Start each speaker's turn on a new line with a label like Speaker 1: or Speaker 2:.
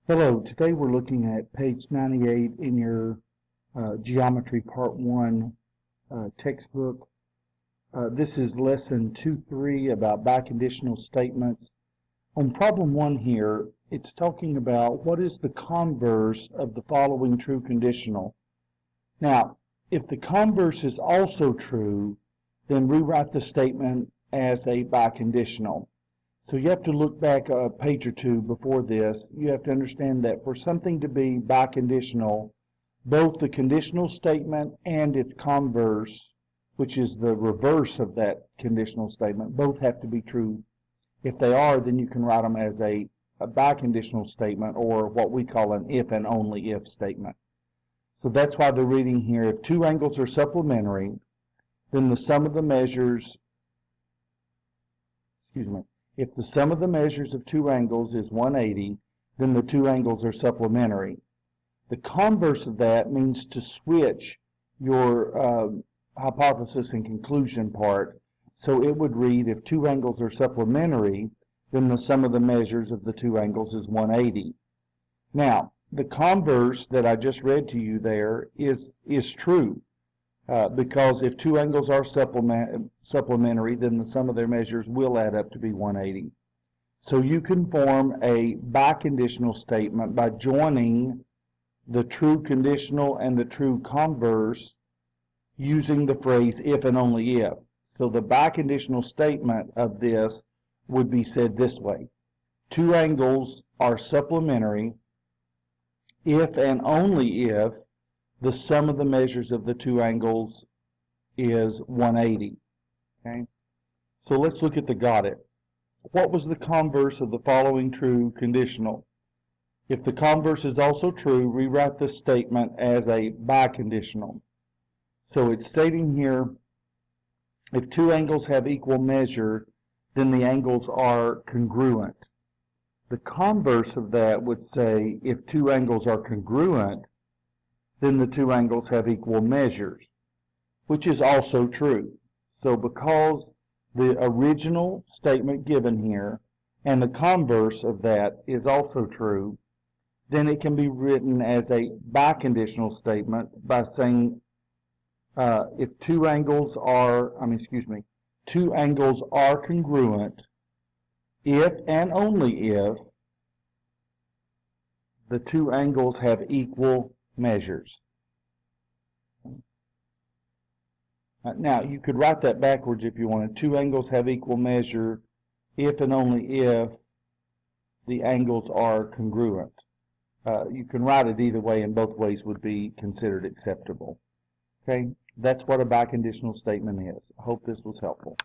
Speaker 1: Hello, today we're looking at page 98 in your Geometry Part 1 textbook. This is lesson 2.3 about biconditional statements. On problem 1 here, it's talking about what is the converse of the following true conditional. Now, if the converse is also true, then rewrite the statement as a biconditional. So you have to look back a page or two before this. You have to understand that for something to be biconditional, both the conditional statement and its converse, which is the reverse of that conditional statement, both have to be true. If they are, then you can write them as a biconditional statement, or what we call an if and only if statement. So that's why they're reading here, if two angles are supplementary, then the sum of the measures, if the sum of the measures of two angles is 180, then the two angles are supplementary. The converse of that means to switch your hypothesis and conclusion part. So it would read, if two angles are supplementary, then the sum of the measures of the two angles is 180. Now, the converse that I just read to you there is true. Because if two angles are supplementary, then the sum of their measures will add up to be 180. So you can form a biconditional statement by joining the true conditional and the true converse using the phrase if and only if. So the biconditional statement of this would be said this way. Two angles are supplementary if and only if the sum of the measures of the two angles is 180. Okay? So let's look at the got it. What was the converse of the following true conditional? If the converse is also true, rewrite the statement as a biconditional. So it's stating here, if two angles have equal measure, then the angles are congruent. The converse of that would say, if two angles are congruent, then the two angles have equal measures, which is also true. So because the original statement given here and the converse of that is also true, then it can be written as a biconditional statement by saying if two angles are congruent if and only if the two angles have equal measures. Now, you could write that backwards if you wanted. Two angles have equal measure if and only if the angles are congruent. You can write it either way, and both ways would be considered acceptable. Okay, that's what a biconditional statement is. I hope this was helpful.